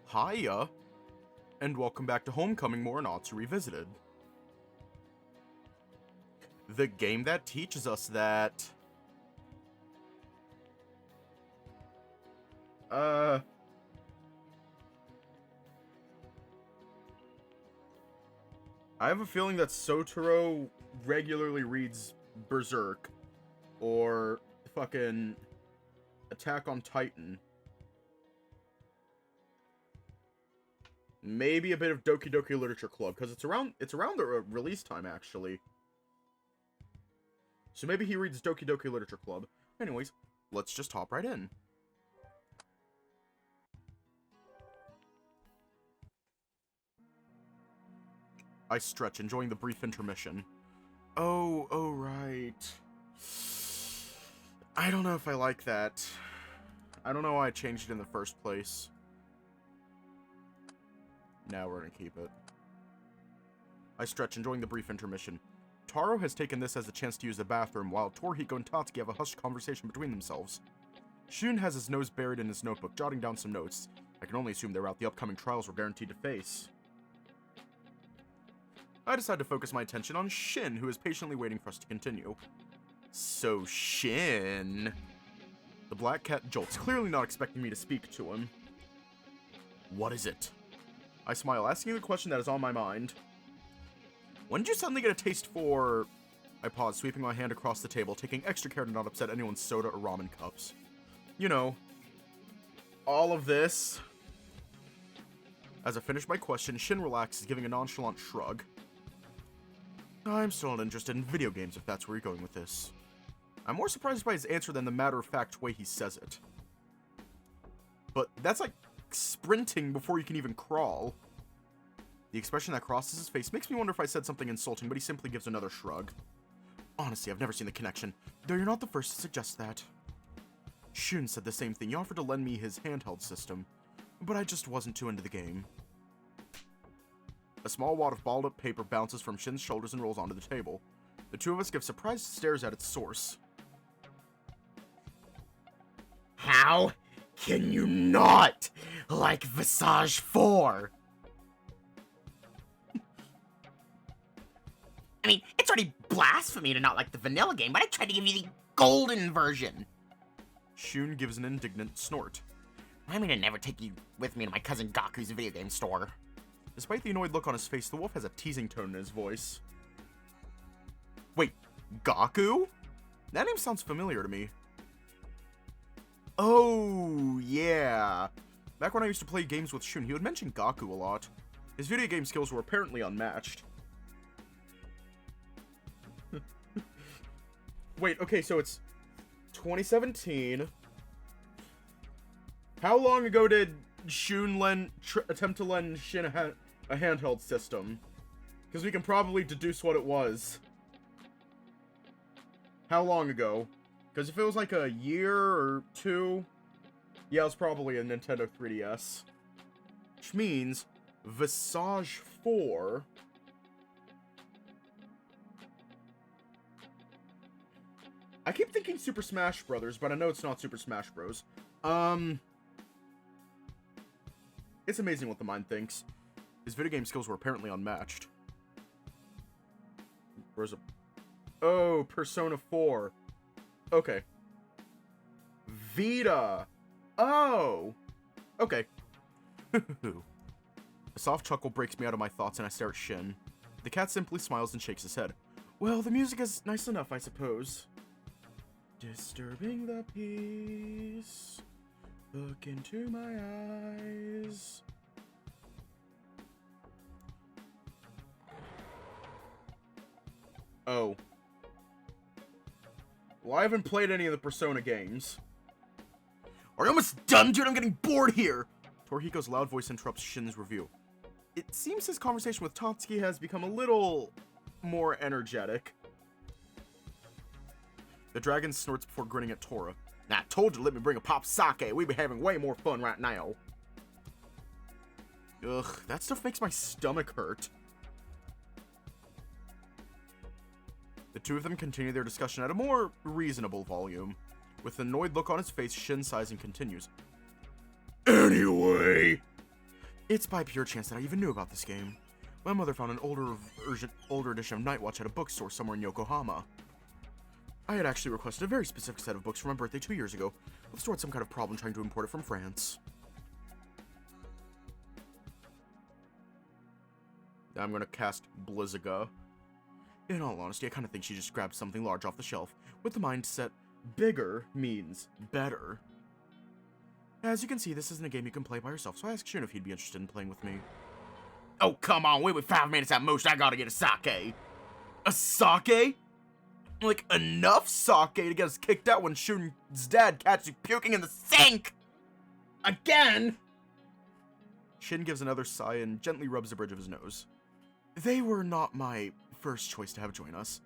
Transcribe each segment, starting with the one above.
Hiya, and welcome back to Homecoming Morenatsu Revisited. The game that teaches us that... I have a feeling that Soutarou regularly reads Berserk, or fucking Attack on Titan. Maybe a bit of Doki Doki Literature Club, because it's around the release time, actually. So maybe he reads Doki Doki Literature Club. Anyways, let's just hop right in. I stretch, enjoying the brief intermission. Oh, right. I don't know if I like that. I don't know why I changed it in the first place. Now we're gonna keep it. I stretch, enjoying the brief intermission. Taro has taken this as a chance to use the bathroom, while Torihiko and Tatsuki have a hushed conversation between themselves. Shun has his nose buried in his notebook, jotting down some notes. I can only assume they're out the upcoming trials we're guaranteed to face. I decide to focus my attention on Shin, who is patiently waiting for us to continue. So, Shin... The black cat jolts, clearly not expecting me to speak to him. What is it? I smile, asking the question that is on my mind. When did you suddenly get a taste for... I pause, sweeping my hand across the table, taking extra care to not upset anyone's soda or ramen cups. You know, all of this. As I finish my question, Shin relaxes, giving a nonchalant shrug. I'm still not interested in video games, if that's where you're going with this. I'm more surprised by his answer than the matter-of-fact way he says it. But that's like sprinting before you can even crawl. The expression that crosses his face makes me wonder if I said something insulting, but he simply gives another shrug. Honestly, I've never seen the connection, though you're not the first to suggest that. Shun said the same thing. He offered to lend me his handheld system, but I just wasn't too into the game. A small wad of balled up paper bounces from Shin's shoulders and rolls onto the table. The two of us give surprised stares at its source. How can you not like Visage 4? I mean, it's already blasphemy to not like the vanilla game, but I tried to give you the golden version. Shun gives an indignant snort. I'm gonna never take you with me to my cousin Gaku's video game store. Despite the annoyed look on his face, the wolf has a teasing tone in his voice. Wait, Gaku? That name sounds familiar to me. Oh, yeah. Back when I used to play games with Shun, he would mention Gaku a lot. His video game skills were apparently unmatched. Wait, okay, so it's 2017. How long ago did Shun attempt to lend Shin a handheld system? Because we can probably deduce what it was. How long ago? Because if it was like a year or two, yeah, it was probably a Nintendo 3DS. Which means Visage 4... I keep thinking Super Smash Brothers, but I know it's not Super Smash Bros. It's amazing what the mind thinks. His video game skills were apparently unmatched. Where's a... Oh, Persona 4. Okay. Vita. Oh. Okay. A soft chuckle breaks me out of my thoughts and I stare at Shin. The cat simply smiles and shakes his head. Well, the music is nice enough, I suppose. Disturbing the peace. Look into my eyes. Oh. Well, I haven't played any of the Persona games. Are you almost done, dude? I'm getting bored here! Torihiko's loud voice interrupts Shin's review. It seems his conversation with Tatsuki has become a little more energetic. The dragon snorts before grinning at Tora. Now, I told you to let me bring a pop sake. We'd be having way more fun right now. Ugh, that stuff makes my stomach hurt. The two of them continue their discussion at a more reasonable volume. With an annoyed look on his face, Shin sighs and continues. Anyway, It's by pure chance that I even knew about this game. My mother found an older edition of Night Watch at a bookstore somewhere in Yokohama. I had actually requested a very specific set of books for my birthday 2 years ago, but the store had some kind of problem trying to import it from France. I'm gonna cast Blizzaga. In all honesty, I kind of think she just grabbed something large off the shelf, with the mindset, bigger means better. As you can see, this isn't a game you can play by yourself, so I asked Shun if he'd be interested in playing with me. Oh, come on, wait 5 minutes at most, I gotta get a sake. A sake? Like, enough sake to get us kicked out when Shun's dad catches you puking in the sink! Again! Shin gives another sigh and gently rubs the bridge of his nose. They were not my first choice to have join us.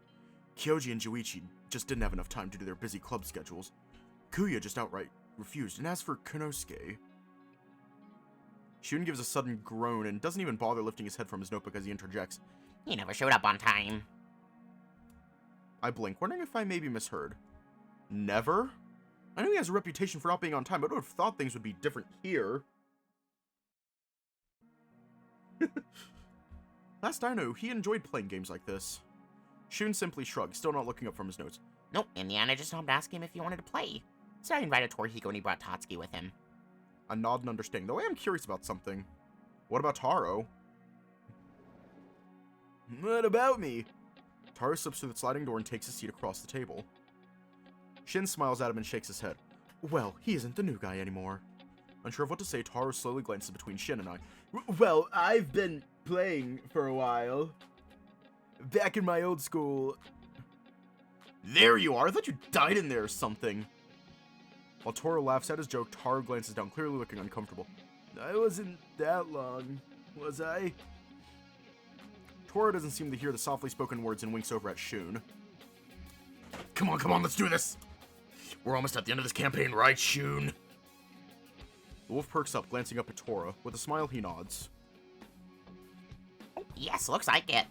Kyoji and Juichi just didn't have enough time due to their busy club schedules. Kuya just outright refused, and as for Konosuke... Shun gives a sudden groan and doesn't even bother lifting his head from his notebook as he interjects. He never showed up on time. I blink, wondering if I maybe misheard. Never? I know he has a reputation for not being on time, but I would have thought things would be different here. Last I know, he enjoyed playing games like this. Shun simply shrugged, still not looking up from his notes. Nope, in the end I just stopped asking him if he wanted to play. So I invited Torihiko and he brought Tatsuki with him. I nod in understanding, though I am curious about something. What about Taro? What about me? Taro slips through the sliding door and takes a seat across the table. Shin smiles at him and shakes his head. Well, he isn't the new guy anymore. Unsure of what to say, Taro slowly glances between Shin and I. Well, I've been playing for a while. Back in my old school. There you are! I thought you died in there or something. While Taro laughs at his joke, Taro glances down, clearly looking uncomfortable. I wasn't that long, was I? Taro doesn't seem to hear the softly spoken words and winks over at Shun. Come on, let's do this! We're almost at the end of this campaign, right, Shun? The wolf perks up, glancing up at Taro. With a smile, he nods. Yes, looks like it.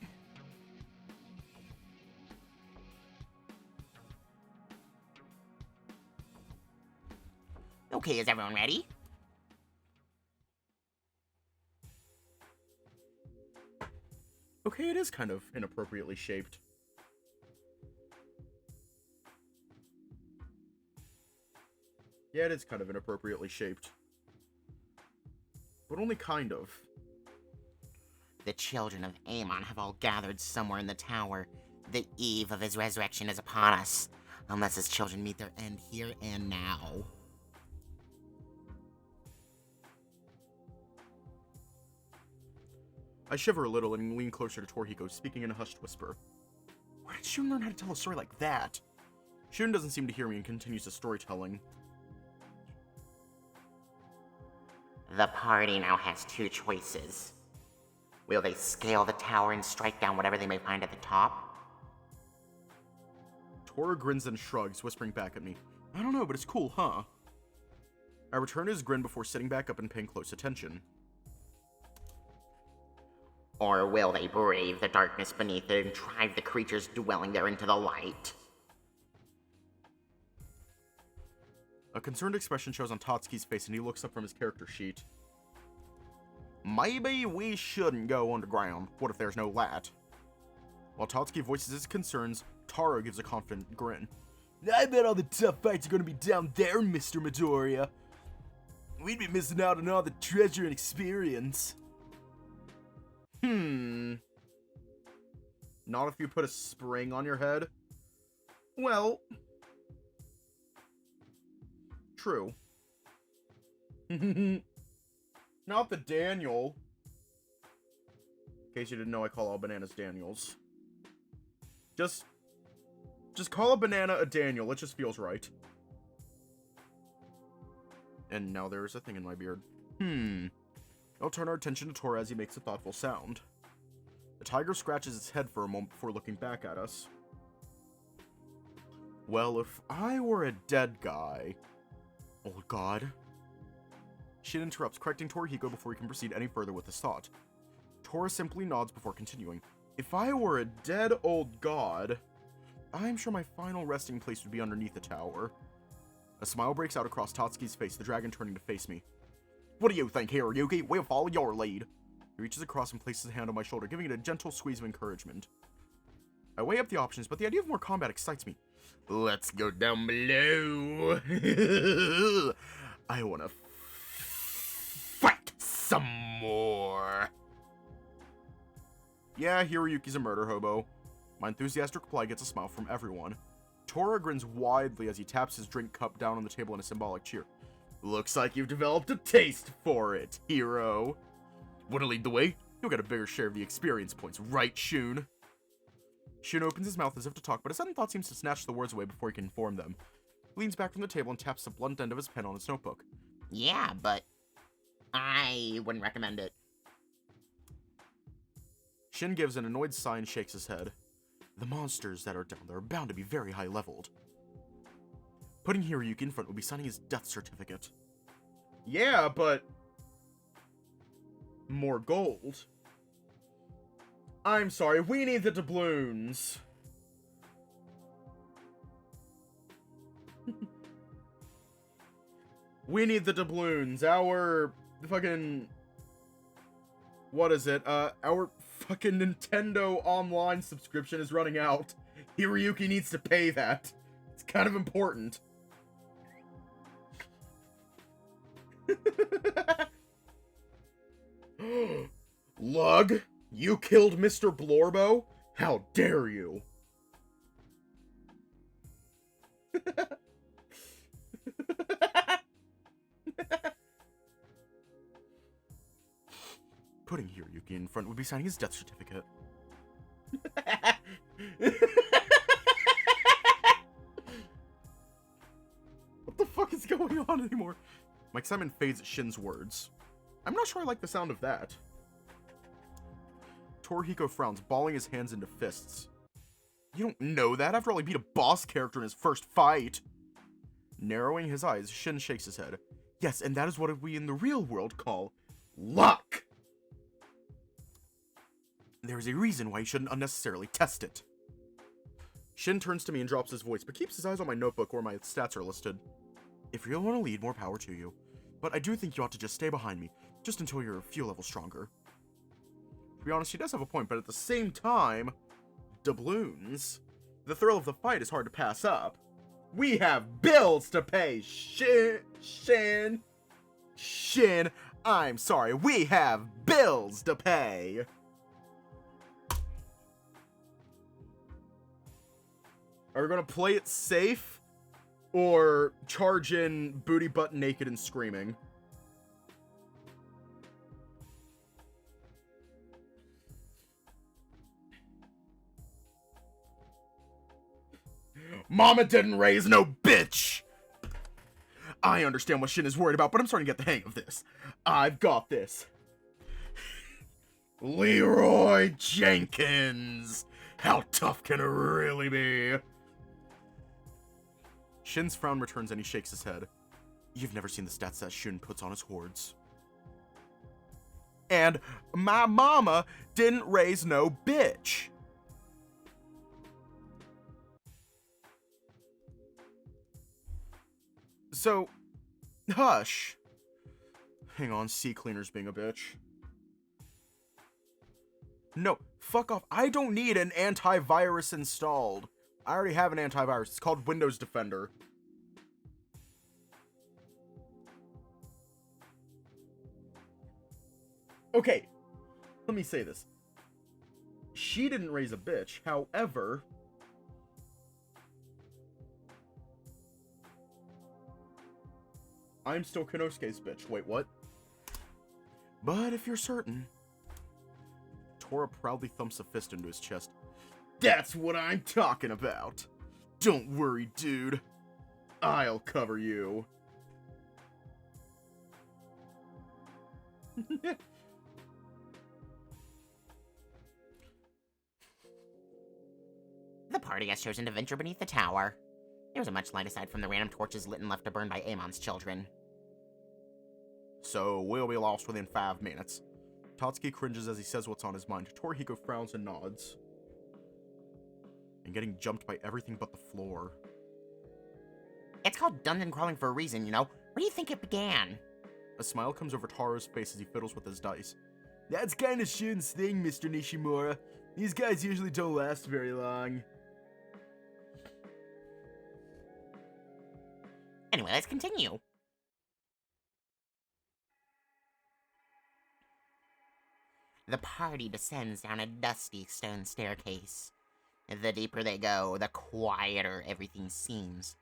Okay, is everyone ready? Okay, it is kind of inappropriately shaped. Yeah, it is kind of inappropriately shaped. But only kind of. The children of Amon have all gathered somewhere in the tower. The eve of his resurrection is upon us, unless his children meet their end here and now. I shiver a little and lean closer to Torihiko, speaking in a hushed whisper. Where did Shun learn how to tell a story like that? Shun doesn't seem to hear me and continues the storytelling. The party now has 2 choices. Will they scale the tower and strike down whatever they may find at the top? Tora grins and shrugs, whispering back at me. I don't know, but it's cool, huh? I return his grin before sitting back up and paying close attention. Or will they brave the darkness beneath it and drive the creatures dwelling there into the light? A concerned expression shows on Tatsuki's face and he looks up from his character sheet. Maybe we shouldn't go underground. What if there's no light? While Tatsuki voices his concerns, Taro gives a confident grin. I bet all the tough fights are going to be down there, Mr. Midoriya. We'd be missing out on all the treasure and experience. Not if you put a spring on your head? Well... True. Not the Daniel. In case you didn't know, I call all bananas Daniels. Just call a banana a Daniel. It just feels right. And now there is a thing in my beard. I'll turn our attention to Tora as he makes a thoughtful sound. The tiger scratches its head for a moment before looking back at us. Well, if I were a dead guy... Old god. Shin interrupts, correcting Torihiko before he can proceed any further with his thought. Tora simply nods before continuing. If I were a dead old god, I'm sure my final resting place would be underneath the tower. A smile breaks out across Tatsuki's face, the dragon turning to face me. What do you think, Hiroyuki? We'll follow your lead. He reaches across and places a hand on my shoulder, giving it a gentle squeeze of encouragement. I weigh up the options, but the idea of more combat excites me. Let's go down below. I wanna fight some more. Yeah, Hiroyuki's a murder hobo. My enthusiastic reply gets a smile from everyone. Tora grins widely as he taps his drink cup down on the table in a symbolic cheer. Looks like you've developed a taste for it, hero. Wanna lead the way? You'll get a bigger share of the experience points, right, Shun? Shun opens his mouth as if to talk, but a sudden thought seems to snatch the words away before he can form them. He leans back from the table and taps the blunt end of his pen on his notebook. Yeah, but I wouldn't recommend it. Shin gives an annoyed sigh and shakes his head. The monsters that are down there are bound to be very high-leveled. Putting Hiroyuki in front would be signing his death certificate. Yeah, but more gold. I'm sorry, we need the doubloons. We need the doubloons. Our fucking... What is it? Our fucking Nintendo Online subscription is running out. Hiroyuki needs to pay that. It's kind of important. Lug, you killed Mr. Blorbo? How dare you? Putting Hiroyuki in front would be signing his death certificate. What the fuck is going on anymore? My excitement fades at Shin's words. I'm not sure I like the sound of that. Torihiko frowns, balling his hands into fists. You don't know that? After all, he beat a boss character in his first fight. Narrowing his eyes, Shin shakes his head. Yes, and that is what we in the real world call luck. There is a reason why you shouldn't unnecessarily test it. Shin turns to me and drops his voice, but keeps his eyes on my notebook where my stats are listed. If you really want to lead, more power to you. But I do think you ought to just stay behind me, just until you're a few levels stronger. To be honest, she does have a point, but at the same time, doubloons. The thrill of the fight is hard to pass up. We have bills to pay, Shin. I'm sorry, we have bills to pay. Are we gonna play it safe, or charge in booty butt naked and screaming? Mama didn't raise no bitch! I understand what Shin is worried about, but I'm starting to get the hang of this. I've got this. Leroy Jenkins! How tough can it really be? Shin's frown returns and he shakes his head. You've never seen the stats that Shun puts on his hordes. And my mama didn't raise no bitch. So, hush. Hang on, sea cleaner's being a bitch. No, fuck off. I don't need an antivirus installed. I already have an antivirus. It's called Windows Defender. Okay, let me say this. She didn't raise a bitch. However, I'm still Konosuke's bitch. Wait, what? But if you're certain... Tora proudly thumps a fist into his chest. That's what I'm talking about. Don't worry, dude. I'll cover you. The party has chosen to venture beneath the tower. There wasn't much light aside from the random torches lit and left to burn by Amon's children. So, we'll be lost within 5 minutes. Tatsuki cringes as he says what's on his mind. Torihiko frowns and nods. And getting jumped by everything but the floor. It's called dungeon crawling for a reason, you know. Where do you think it began? A smile comes over Taro's face as he fiddles with his dice. That's kinda Shun's thing, Mr. Nishimura. These guys usually don't last very long. Anyway, let's continue. The party descends down a dusty stone staircase. The deeper they go, the quieter everything seems.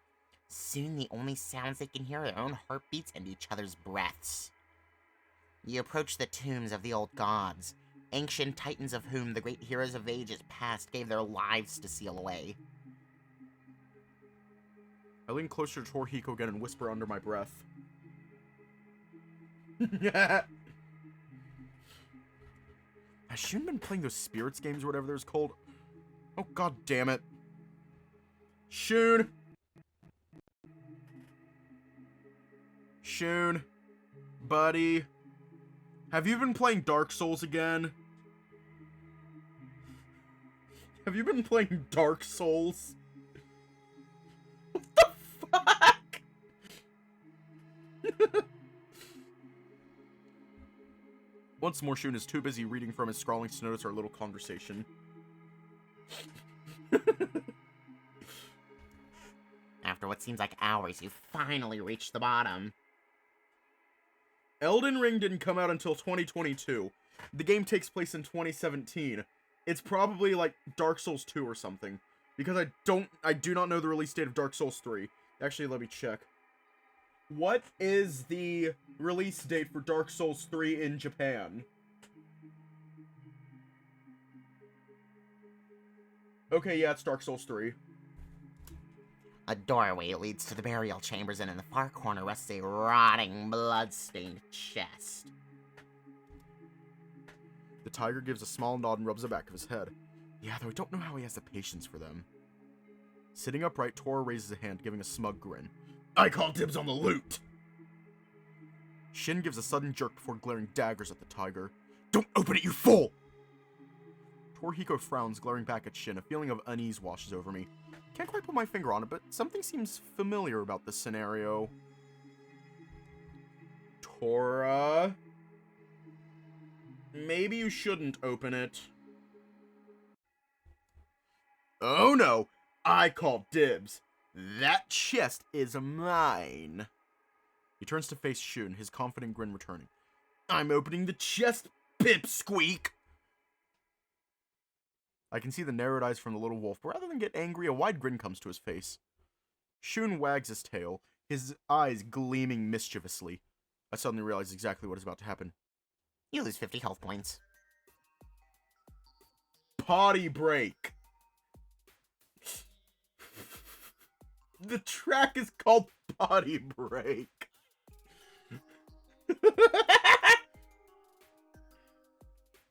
Soon the only sounds they can hear are their own heartbeats and each other's breaths. You approach the tombs of the old gods, ancient titans of whom the great heroes of ages past gave their lives to seal away. I lean closer to Torihiko again and whisper under my breath. Has Shun been playing those spirits games or whatever they're called? Oh, god damn it. Shun! Shun. Buddy. Have you been playing Dark Souls again? Have you been playing Dark Souls? What the fuck? Once more, Shun is too busy reading from his scrawlings to notice our little conversation. After what seems like hours, you finally reached the bottom. Elden Ring didn't come out until 2022. The game takes place in 2017. It's probably like Dark Souls 2 or something. Because I do not know the release date of Dark Souls 3. Actually, let me check. What is the release date for Dark Souls 3 in Japan? Okay, yeah, it's Dark Souls 3. A doorway leads to the burial chambers, and in the far corner rests a rotting, blood-stained chest. The tiger gives a small nod and rubs the back of his head. Yeah, though I don't know how he has the patience for them. Sitting upright, Tora raises a hand, giving a smug grin. I call dibs on the loot! Shin gives a sudden jerk before glaring daggers at the tiger. Don't open it, you fool! Torihiko frowns, glaring back at Shin. A feeling of unease washes over me. Can't quite put my finger on it, but something seems familiar about this scenario. Tora? Maybe you shouldn't open it. Oh no! I call dibs. That chest is mine. He turns to face Shun, his confident grin returning. I'm opening the chest, pipsqueak! I can see the narrowed eyes from the little wolf, but rather than get angry, a wide grin comes to his face. Shun wags his tail, his eyes gleaming mischievously. I suddenly realize exactly what is about to happen. You lose 50 health points. Potty break! The track is called Potty Break.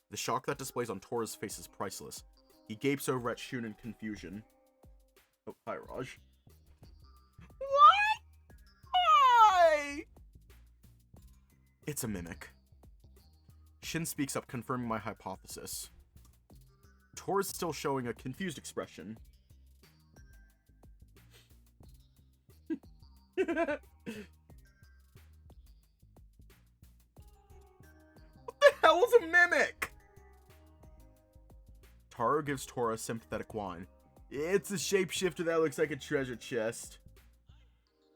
The shock that displays on Tora's face is priceless. He gapes over at Shun in confusion. Oh, hi, Raj. What? Hi! It's a mimic. Shin speaks up, confirming my hypothesis. Tora's still showing a confused expression. What the hell is a mimic? Taro gives Tora a sympathetic whine. It's a shapeshifter that looks like a treasure chest.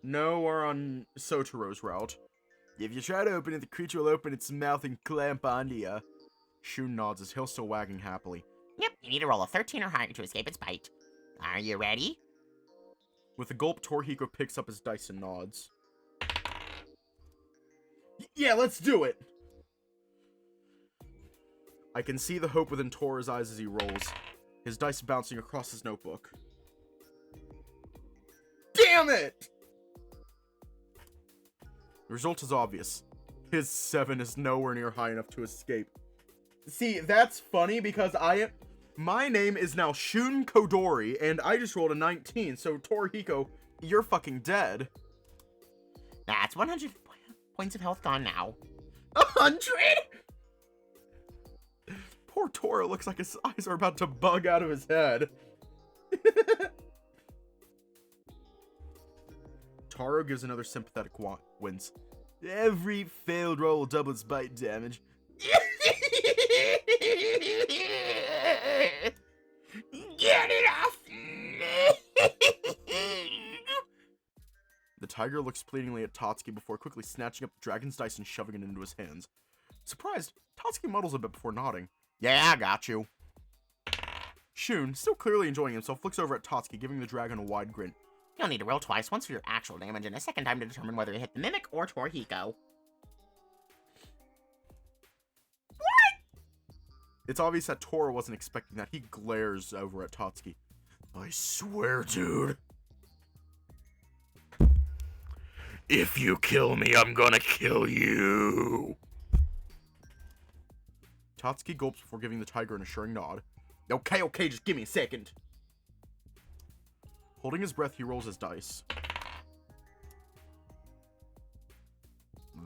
No, we're on Soutarou's route. If you try to open it, the creature will open its mouth and clamp onto you. Shun nods, his heel still wagging happily. Yep, you need to roll a 13 or higher to escape its bite. Are you ready? With a gulp, Torihiko picks up his dice and nods. Yeah, let's do it! I can see the hope within Tora's eyes as he rolls, his dice bouncing across his notebook. Damn it! The result is obvious. His 7 is nowhere near high enough to escape. See, that's funny because my name is now Shun Kodori, and I just rolled a 19, so Torihiko, you're fucking dead. That's 100 points of health gone now. 100?! Poor Tora looks like his eyes are about to bug out of his head. Taro gives another sympathetic wince. Every failed roll will double its bite damage. Get it off! The tiger looks pleadingly at Tatsuki before quickly snatching up the dragon's dice and shoving it into his hands. Surprised, Tatsuki muddles a bit before nodding. Yeah, I got you. Shun, still clearly enjoying himself, looks over at Tatsuki, giving the dragon a wide grin. You'll need to roll twice, once for your actual damage and a second time to determine whether you hit the Mimic or Torihiko. It's obvious that Tora wasn't expecting that. He glares over at Tatsuki. I swear, dude. If you kill me, I'm gonna kill you. Tatsuki gulps before giving the tiger an assuring nod. Okay, just give me a second. Holding his breath, he rolls his dice.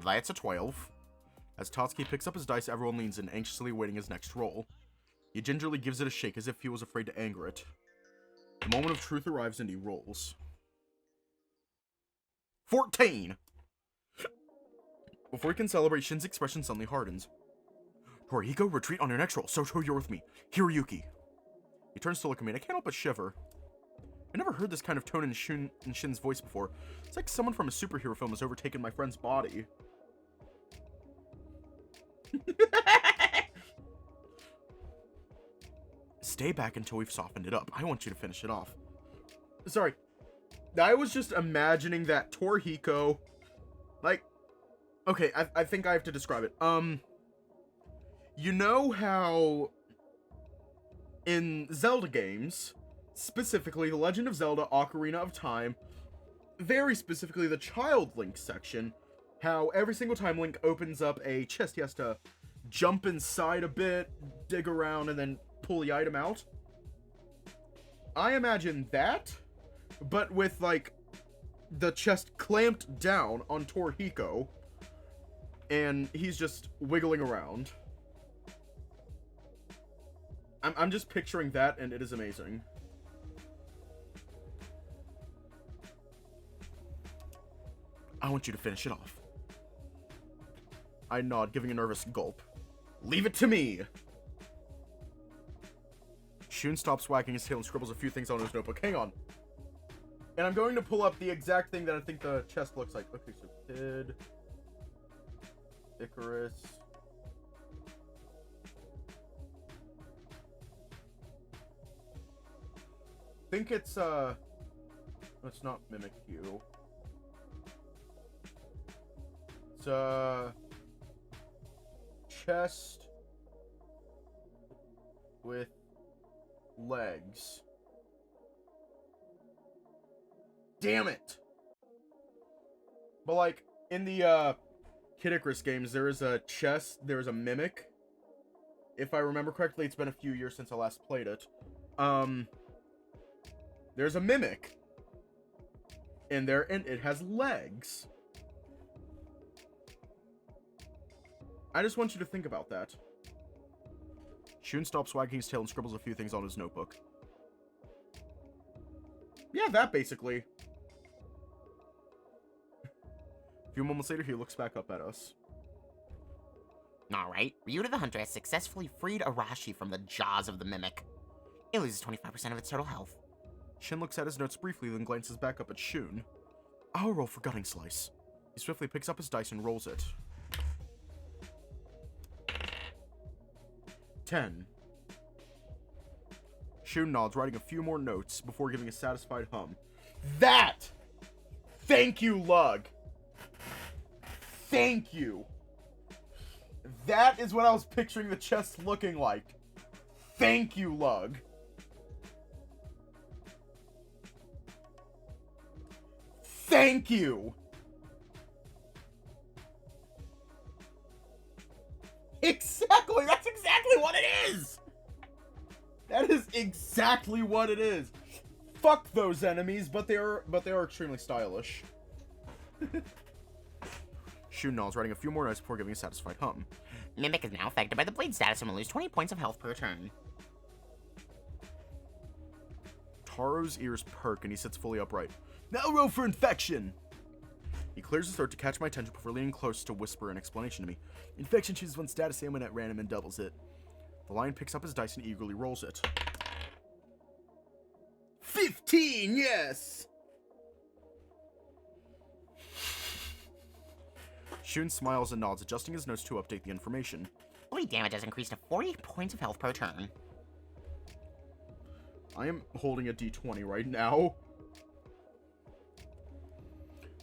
That's a 12. As Tatsuki picks up his dice, everyone leans in, anxiously awaiting his next roll. He gingerly gives it a shake as if he was afraid to anger it. The moment of truth arrives and he rolls. 14! Before he can celebrate, Shin's expression suddenly hardens. Torihiko, retreat on your next roll. Soutarou, you're with me. Hiroyuki. He turns to look at me and I can't help but shiver. I never heard this kind of tone in Shin's voice before. It's like someone from a superhero film has overtaken my friend's body. Stay back until we've softened it up. I want you to finish it off. Sorry. I was just imagining that Torihiko, like, okay, I think I have to describe it. You know how in Zelda games, specifically The Legend of Zelda Ocarina of Time, very specifically the Child Link section, how every single time Link opens up a chest, he has to jump inside a bit, dig around, and then pull the item out? I imagine that, but with, like, the chest clamped down on Torihiko, and he's just wiggling around. I'm just picturing that, and it is amazing. I want you to finish it off. I nod, giving a nervous gulp. Leave it to me! Shun stops wagging his tail and scribbles a few things on his notebook. Hang on. And I'm going to pull up the exact thing that I think the chest looks like. Okay, so Kid, Icarus. I think it's, let's not mimic you. It's, chest with legs. Damn it! But, like, in the, Kid Icarus games, there is a chest, there is a mimic. If I remember correctly, it's been a few years since I last played it. There's a mimic in there, and it has legs. I just want you to think about that. Shun stops wagging his tail and scribbles a few things on his notebook. Yeah, that basically. A few moments later, he looks back up at us. Alright, Ryuta the Hunter has successfully freed Arashi from the jaws of the Mimic. It loses 25% of its total health. Shin looks at his notes briefly, then glances back up at Shun. I'll roll for Gutting Slice. He swiftly picks up his dice and rolls it. 10. Shun nods, writing a few more notes before giving a satisfied hum. That! Thank you, Lug! Thank you! That is what I was picturing the chest looking like. Thank you, Lug! Thank you! Exactly! That's exactly what it is! That is exactly what it is. Fuck those enemies, but they are extremely stylish. Shun nods, writing a few more notes before giving a satisfied hum. Mimic is now affected by the blade status and will lose 20 points of health per turn. Taro's ears perk and he sits fully upright. Now roll for infection! He clears his throat to catch my attention before leaning close to whisper an explanation to me. Infection chooses one status ailment at random and doubles it. The lion picks up his dice and eagerly rolls it. 15, yes! Shun smiles and nods, adjusting his notes to update the information. Bleed damage has increased to 40 points of health per turn. I am holding a d20 right now.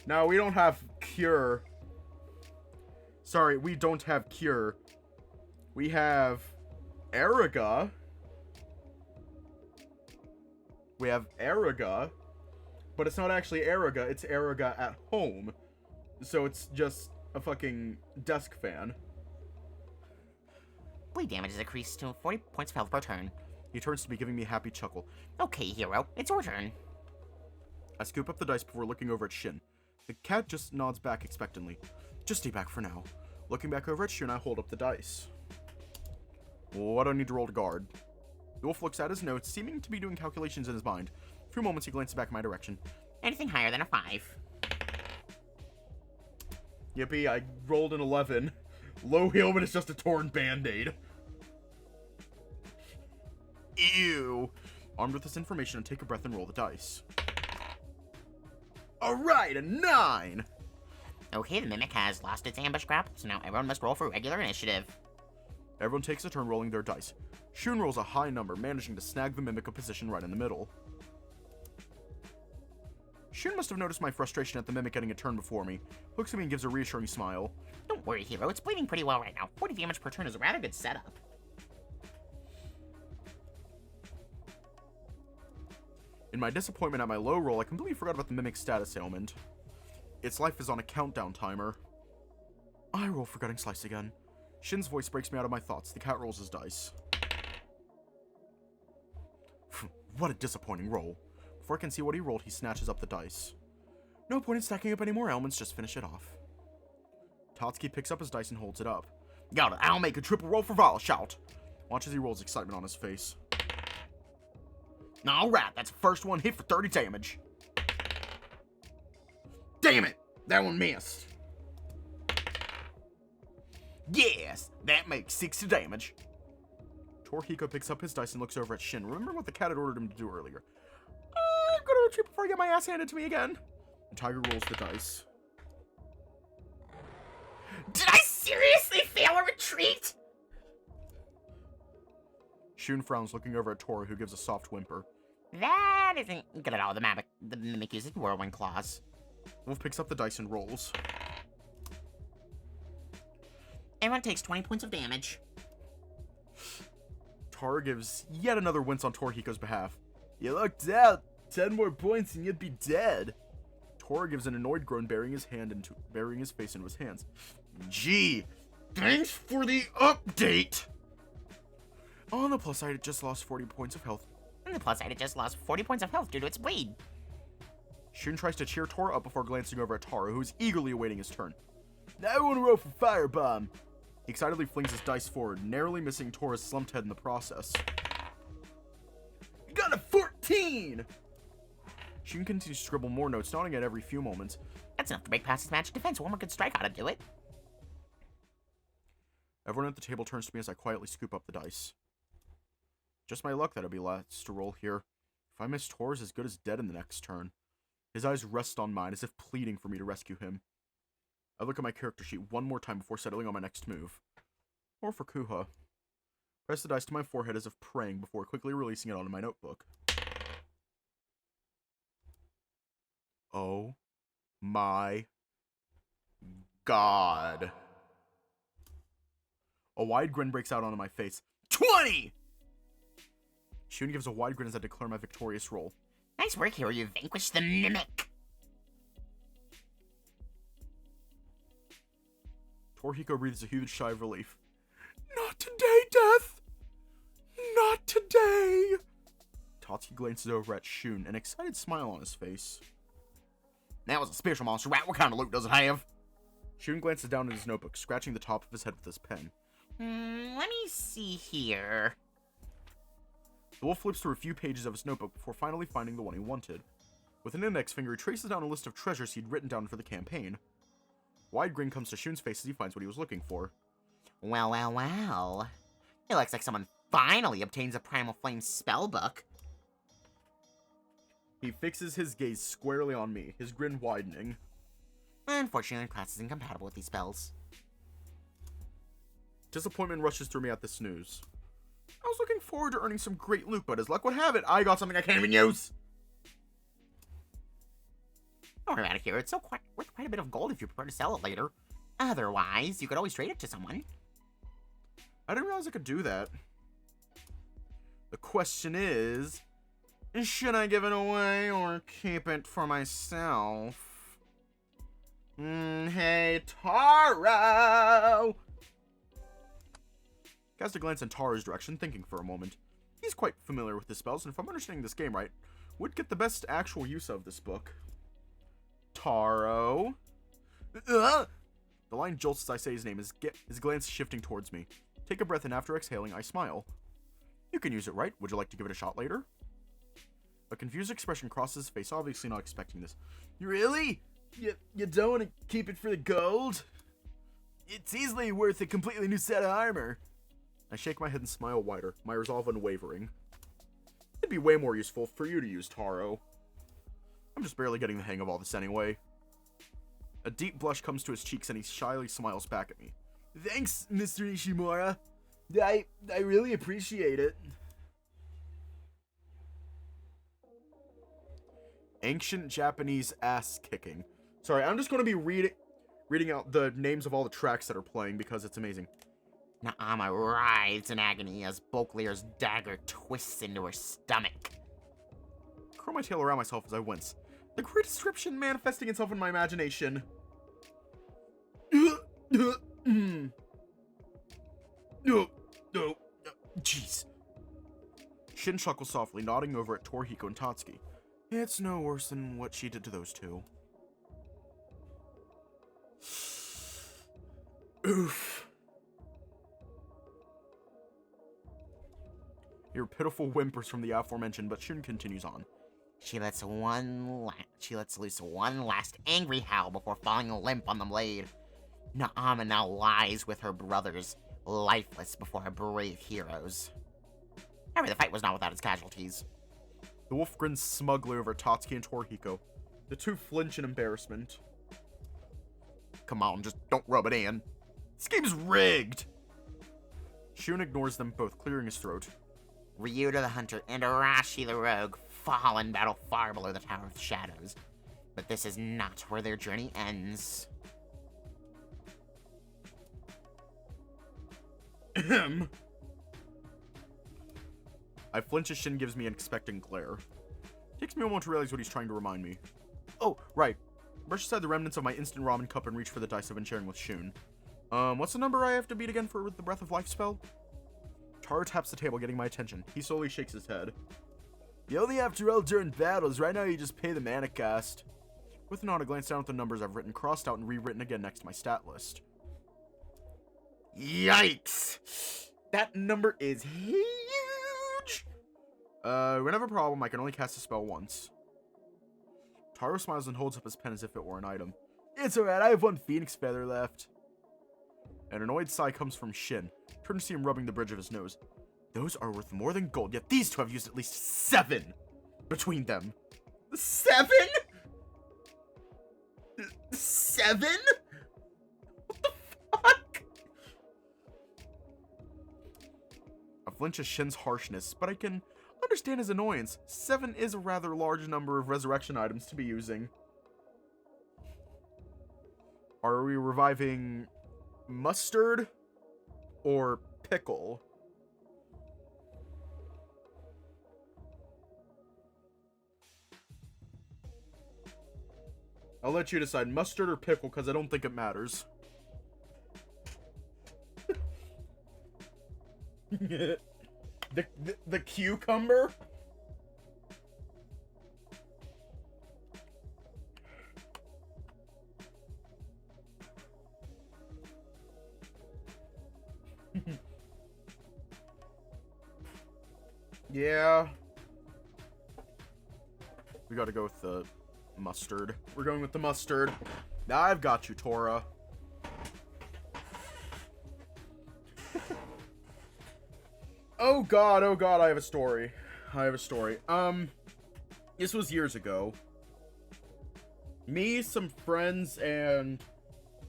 Now, we don't have Cure. Sorry, we don't have Cure. We have Eriga. We have Eriga. But it's not actually Eriga, it's Eriga at home. So it's just a fucking desk fan. Bleed damage has increased to 40 points of health per turn. He turns to me, giving me a happy chuckle. Okay, hero, it's your turn. I scoop up the dice before looking over at Shin. The cat just nods back expectantly. Just stay back for now. Looking back over at Shin, I hold up the dice. What do I need to roll to guard? The wolf looks at his notes, seeming to be doing calculations in his mind. For a few moments, he glances back in my direction. Anything higher than a 5. Yippee, I rolled an 11. Low heal, but it's just a torn band-aid. Ew. Armed with this information, I take a breath and roll the dice. Alright, a 9! Okay, the mimic has lost its ambush grapple, so now everyone must roll for regular initiative. Everyone takes a turn rolling their dice. Shun rolls a high number, managing to snag the mimic a position right in the middle. Shun must have noticed my frustration at the mimic getting a turn before me. Looks at me and gives a reassuring smile. Don't worry, hero, it's bleeding pretty well right now. 40 damage per turn is a rather good setup. In my disappointment at my low roll, I completely forgot about the mimic's status ailment. Its life is on a countdown timer. I roll forgetting slice again. Shin's voice breaks me out of my thoughts. The cat rolls his dice. What a disappointing roll. Before I can see what he rolled, he snatches up the dice. No point in stacking up any more ailments, just finish it off. Tatsuki picks up his dice and holds it up. Got it, I'll make a triple roll for Shout. Watch as he rolls excitement on his face. Alright, that's the first one hit for 30 damage. Damn it! That one missed. Yes, that makes 60 damage. Torihiko picks up his dice and looks over at Shin. Remember what the cat had ordered him to do earlier. I'm gonna retreat before I get my ass handed to me again. The tiger rolls the dice. Did I seriously fail a retreat? Shun frowns, looking over at Tora, who gives a soft whimper. That isn't good at all. The mimic uses whirlwind claws. Wolf picks up the dice and rolls. Everyone takes 20 points of damage. Tara gives yet another wince on Torihiko's behalf. You lucked out. 10 more points and you'd be dead. Tora gives an annoyed groan, burying his face into his hands. Gee, thanks for the update. On the plus side, it just lost 40 points of health. On the plus side, it just lost 40 points of health due to its bleed. Shun tries to cheer Tora up before glancing over at Tara, who is eagerly awaiting his turn. I want to roll for Firebomb. He excitedly flings his dice forward, narrowly missing Tora's slumped head in the process. You got a 14! Shun continues to scribble more notes, nodding at every few moments. That's enough to break past his magic defense. One more good strike ought to do it. Everyone at the table turns to me as I quietly scoop up the dice. Just my luck that it'll be last to roll here. If I miss, Tora's as good as dead in the next turn. His eyes rest on mine, as if pleading for me to rescue him. I look at my character sheet one more time before settling on my next move. Or for Kuha. Press the dice to my forehead as if praying before quickly releasing it onto my notebook. Oh my god. A wide grin breaks out onto my face. 20! Shun gives a wide grin as I declare my victorious roll. Nice work, hero. You vanquished the mimic. Torihiko breathes a huge sigh of relief. Not today, Death! Not today! Tatsuki glances over at Shun, an excited smile on his face. That was a special monster rat. What kind of loot does it have? Shun glances down at his notebook, scratching the top of his head with his pen. Let me see here. The wolf flips through a few pages of his notebook before finally finding the one he wanted. With an index finger, he traces down a list of treasures he'd written down for the campaign. Wide grin comes to Shun's face as he finds what he was looking for. Well, well, well. It looks like someone finally obtains a Primal Flame spellbook. He fixes his gaze squarely on me, his grin widening. Unfortunately, class is incompatible with these spells. Disappointment rushes through me at this news. I was looking forward to earning some great loot, but as luck would have it, I got something I can't even use! Don't worry about it here. It's worth quite a bit of gold if you prefer to sell it later. Otherwise, you could always trade it to someone. I didn't realize I could do that. The question is, should I give it away or keep it for myself? Hey, Taro! Cast a glance in Taro's direction, thinking for a moment. He's quite familiar with the spells, and if I'm understanding this game right, would get the best actual use of this book. Taro? The line jolts as I say his name, his glance shifting towards me. Take a breath, and after exhaling, I smile. You can use it, right? Would you like to give it a shot later? A confused expression crosses his face, obviously not expecting this. Really? You don't want to keep it for the gold? It's easily worth a completely new set of armor. I shake my head and smile wider, my resolve unwavering. It'd be way more useful for you to use, Taro. I'm just barely getting the hang of all this anyway. A deep blush comes to his cheeks and he shyly smiles back at me. Thanks, Mr. Ishimura. I really appreciate it. Ancient Japanese ass-kicking. Sorry, I'm just going to be reading out the names of all the tracks that are playing because it's amazing. Naama writhes in agony as Bolclear's dagger twists into her stomach. Curl my tail around myself as I wince. The great description manifesting itself in my imagination. Jeez. Shin chuckles softly, nodding over at Torihiko and Tatsuki. It's no worse than what she did to those two. Oof. Hear pitiful whimpers from the aforementioned, but Shun continues on. She lets loose one last angry howl before falling limp on the blade. Naama now lies with her brothers, lifeless before her brave heroes. However, the fight was not without its casualties. The wolf grins smugly over Tatsuki and Torihiko. The two flinch in embarrassment. Come on, just don't rub it in. This game's rigged! Shun ignores them both, clearing his throat. Ryuta the Hunter and Arashi the Rogue fall in battle far below the Tower of Shadows. But this is not where their journey ends. Ahem. I flinch as Shin gives me an expectant glare. Takes me a moment to realize what he's trying to remind me. Oh, right. Brush aside the remnants of my instant ramen cup and reach for the dice I've been sharing with Shun. What's the number I have to beat again for the Breath of Life spell? Taro taps the table, getting my attention. He slowly shakes his head. You only have to roll during battles. Right now you just pay the mana cost. With a nod, I glance down at the numbers I've written, crossed out, and rewritten again next to my stat list. Yikes! That number is huge! When I have a problem, I can only cast a spell once. Taro smiles and holds up his pen as if it were an item. It's alright, I have one Phoenix Feather left. An annoyed sigh comes from Shin. Turn to see him rubbing the bridge of his nose. Those are worth more than gold, yet these two have used at least 7 between them. 7? 7? What the fuck? I flinch at Shin's harshness, but I can understand his annoyance. 7 is a rather large number of resurrection items to be using. Are we reviving mustard or pickle? I'll let you decide, mustard or pickle, because I don't think it matters. the cucumber? Yeah. We gotta go with the mustard. We're going with the mustard. I've got you, Tora. Oh god, I have a story. This was years ago. Me, some friends, and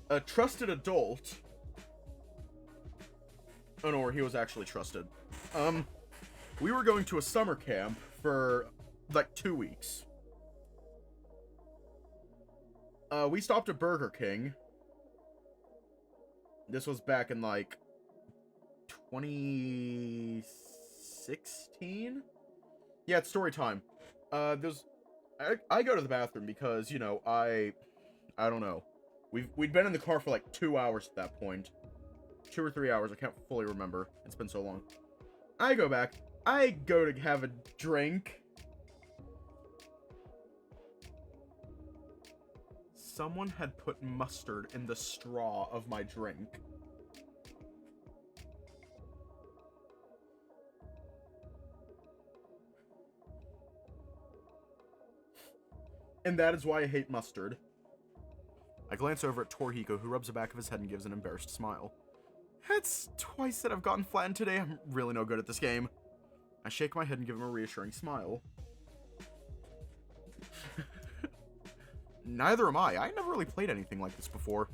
a trusted adult. Oh no, he was actually trusted. We were going to a summer camp for, like, 2 weeks. We stopped at Burger King. This was back in, like, 2016? Yeah, it's story time. I go to the bathroom because, you know, I don't know. We'd been in the car for like 2 hours at that point. 2 or 3 hours, I can't fully remember. It's been so long. I go back. I go to have a drink. Someone had put mustard in the straw of my drink. And that is why I hate mustard. I glance over at Torihiko, who rubs the back of his head and gives an embarrassed smile. That's twice that I've gotten flattened today. I'm really no good at this game. I shake my head and give him a reassuring smile. Neither am I. I never really played anything like this before.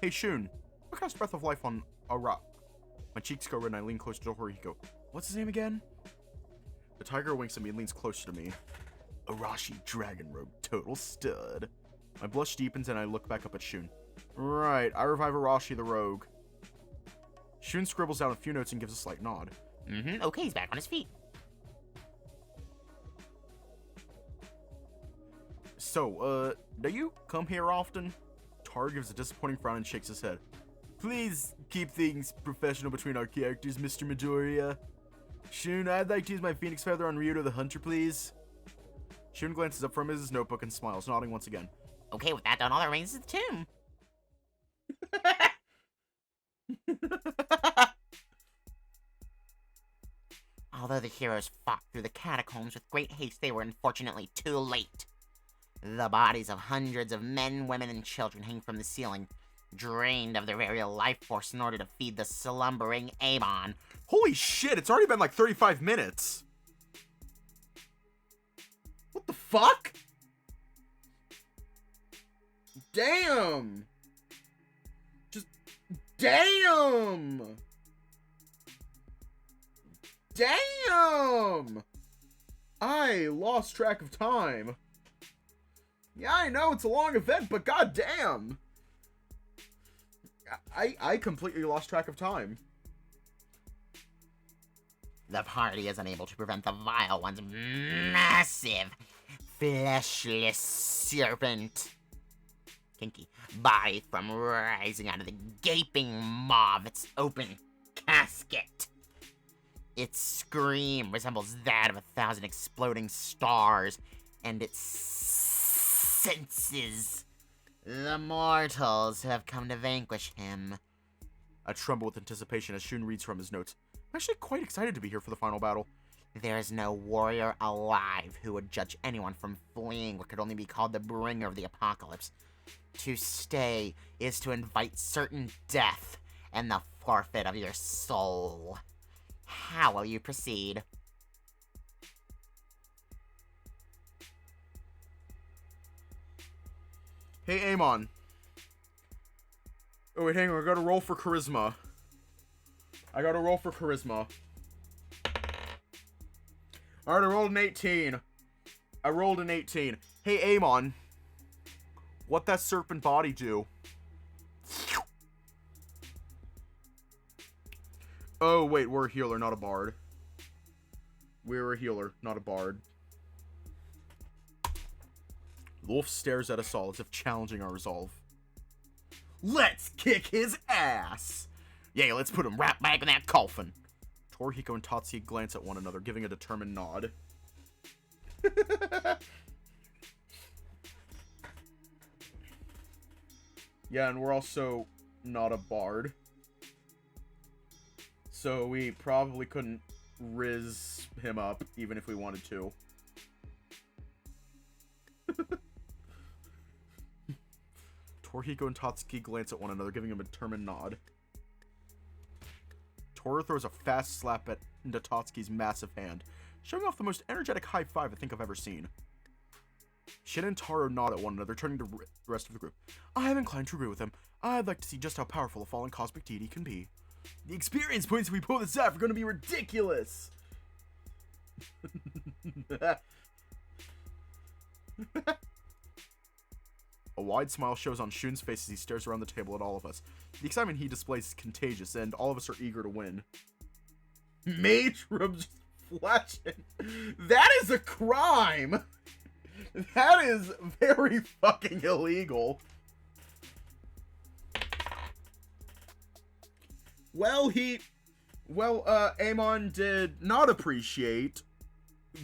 Hey, Shun. What cast Breath of Life on a rock? My cheeks go red and I lean closer to Torihiko. What's his name again? The tiger winks at me and leans closer to me. Arashi Dragon Rogue, total stud. My blush deepens and I look back up at Shun. Right, I revive Arashi the Rogue. Shun scribbles down a few notes and gives a slight nod. Okay, he's back on his feet. So, do you come here often? Tar gives a disappointing frown and shakes his head. Please keep things professional between our characters, Mr. Midoriya. Shun, I'd like to use my Phoenix Feather on Ryuto the Hunter, please. Shun glances up from his notebook and smiles, nodding once again. Okay, with that done, all that remains is the tomb. Although the heroes fought through the catacombs with great haste, they were unfortunately too late. The bodies of hundreds of men, women, and children hang from the ceiling, drained of their very life force in order to feed the slumbering Amon. Holy shit, it's already been like 35 minutes. What the fuck? Damn. Just, damn. Damn. I lost track of time. Yeah, I know it's a long event, but goddamn. I completely lost track of time. The party is unable to prevent the Vile One's massive, fleshless serpent kinky body from rising out of the gaping maw of its open casket. Its scream resembles that of 1,000 exploding stars, and it senses the mortals who have come to vanquish him. I tremble with anticipation as Shun reads from his notes. I'm actually quite excited to be here for the final battle. There is no warrior alive who would judge anyone from fleeing what could only be called the bringer of the apocalypse. To stay is to invite certain death and the forfeit of your soul. How will you proceed? Hey, Amon. Oh, wait, hang on. I gotta roll for charisma. Alright, I rolled an 18. Hey, Amon. What that serpent body do? Oh, wait, we're a healer, not a bard. We're a healer, not a bard. Wolf stares at us all as if challenging our resolve. Let's kick his ass! Yeah, let's put him right back in that coffin. Torihiko and Tatsuya glance at one another, giving a determined nod. Yeah, and we're also not a bard. So we probably couldn't riz him up, even if we wanted to. Torihiko and Tatsuki glance at one another, giving him a determined nod. Toru throws a fast slap into Tatsuki's massive hand, showing off the most energetic high five I think I've ever seen. Shin and Taro nod at one another, turning to the rest of the group. I am inclined to agree with him. I'd like to see just how powerful a fallen cosmic deity can be. The experience points if we pull this off are going to be ridiculous! A wide smile shows on Shun's face as he stares around the table at all of us. The excitement he displays is contagious, and all of us are eager to win. Mage rubs flashing. That is a crime! That is very fucking illegal. Well, Amon did not appreciate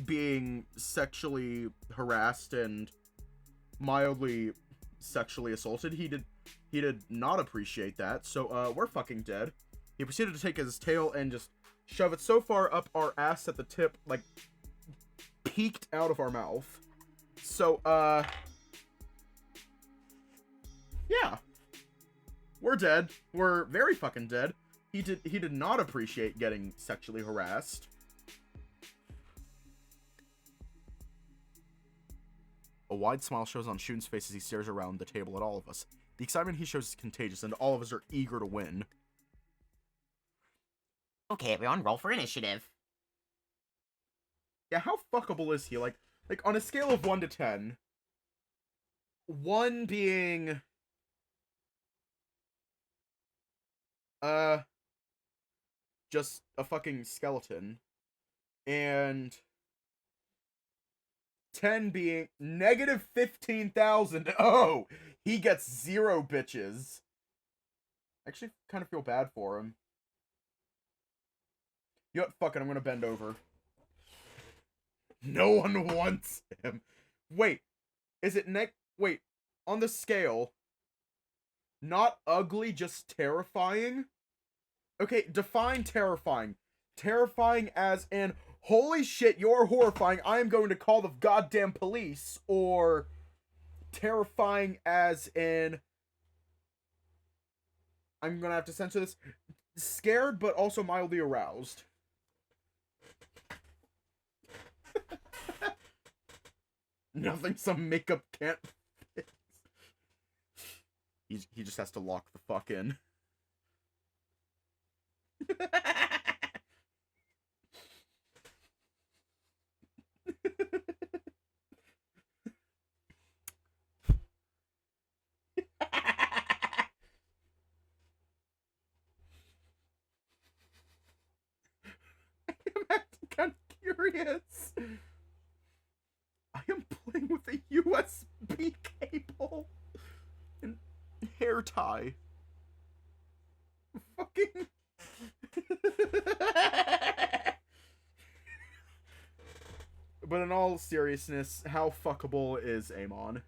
being sexually harassed and mildly sexually assaulted. He did not appreciate that, so we're fucking dead. He proceeded to take his tail and just shove it so far up our ass at the tip, like, peeked out of our mouth. So, yeah. We're dead. We're very fucking dead. He did not appreciate getting sexually harassed. A wide smile shows on Shun's face as he stares around the table at all of us. The excitement he shows is contagious, and all of us are eager to win. Okay, everyone, roll for initiative. Yeah, how fuckable is he? Like on a scale of 1 to 10, 1 being just a fucking skeleton, and 10 being negative 15,000. Oh, he gets 0 bitches. I actually kind of feel bad for him. You know what? Fuck it, I'm gonna bend over. No one wants him. Wait, is it wait, on the scale, not ugly, just terrifying? Okay, define terrifying. Terrifying as in, holy shit, you're horrifying, I am going to call the goddamn police, or terrifying as in, I'm gonna have to censor this, scared but also mildly aroused. Nothing some makeup can't fix. He just has to lock the fuck in. I'm acting kind of curious. I am playing with a USB cable and hair tie. Fucking. But in all seriousness, how fuckable is Amon?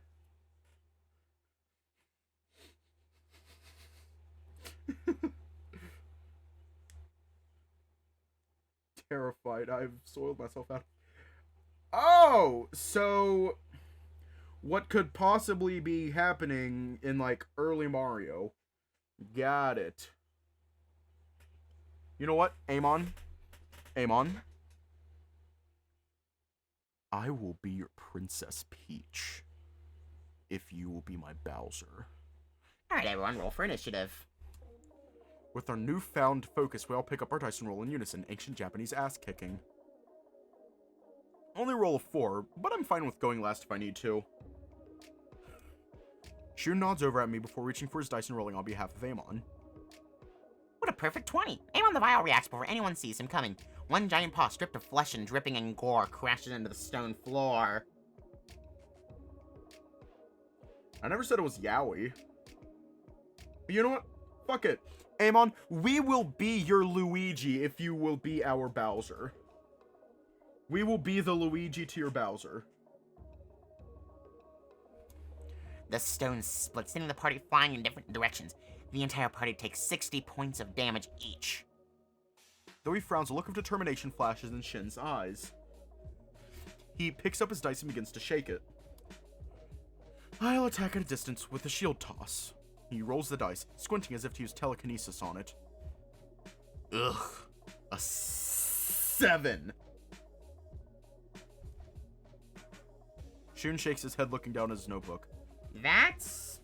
Terrified. I've soiled myself out. Oh, so what could possibly be happening in, like, early Mario? Got it. You know what, Amon? Amon? I will be your Princess Peach, if you will be my Bowser. Alright, everyone, roll for initiative. With our newfound focus, we all pick up our dice and roll in unison, ancient Japanese ass-kicking. Only roll a 4, but I'm fine with going last if I need to. Shun nods over at me before reaching for his dice and rolling on behalf of Amon. What a perfect 20! Amon the Vile reacts before anyone sees him coming. One giant paw stripped of flesh and dripping in gore crashes into the stone floor. I never said it was yaoi. But you know what? Fuck it. Amon, we will be your Luigi if you will be our Bowser. We will be the Luigi to your Bowser. The stone splits, sending the party flying in different directions. The entire party takes 60 points of damage each. Though he frowns, a look of determination flashes in Shin's eyes. He picks up his dice and begins to shake it. I'll attack at a distance with a shield toss. He rolls the dice, squinting as if to use telekinesis on it. Ugh. A 7. Shun shakes his head, looking down at his notebook. That's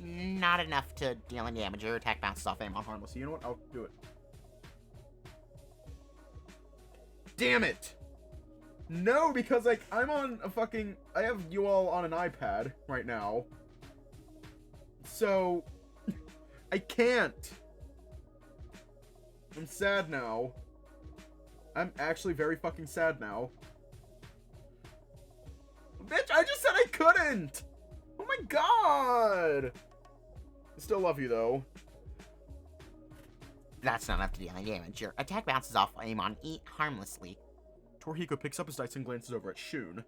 not enough to deal any damage. Your attack bounces off Amon. Harmless. You know what? I'll do it. Damn it! No, because, like, I'm on a fucking... I have you all on an iPad right now. So... I can't. I'm sad now. I'm actually very fucking sad now. Bitch, I just said I couldn't! Oh my god! I still love you, though. That's not enough to deal any damage. Your attack bounces off Amon harmlessly. Toriko picks up his dice and glances over at Shun.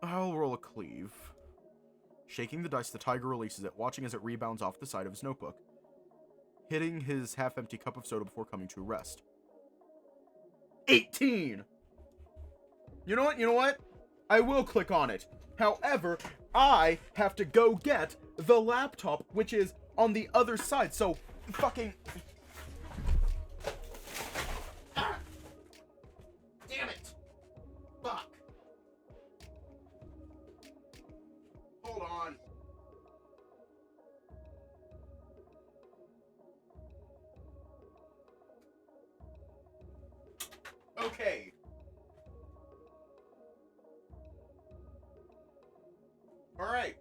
I'll roll a cleave. Shaking the dice, the tiger releases it, watching as it rebounds off the side of his notebook, hitting his half-empty cup of soda before coming to rest. 18! You know what? You know what? I will click on it. However, I have to go get the laptop, which is on the other side, so fucking... Ah! Damn it! Fuck. Hold on. Okay. All right.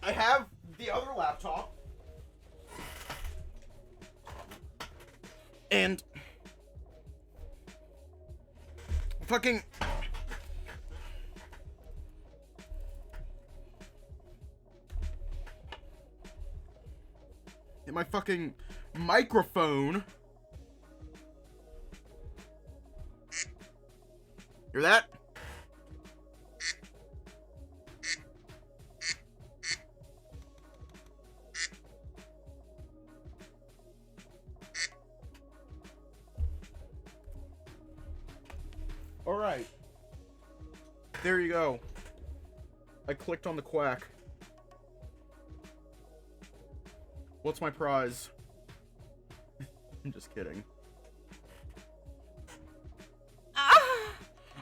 I have the other laptop. And fucking my fucking microphone. Hear that? All right. There you go. I clicked on the quack. What's my prize? I'm just kidding.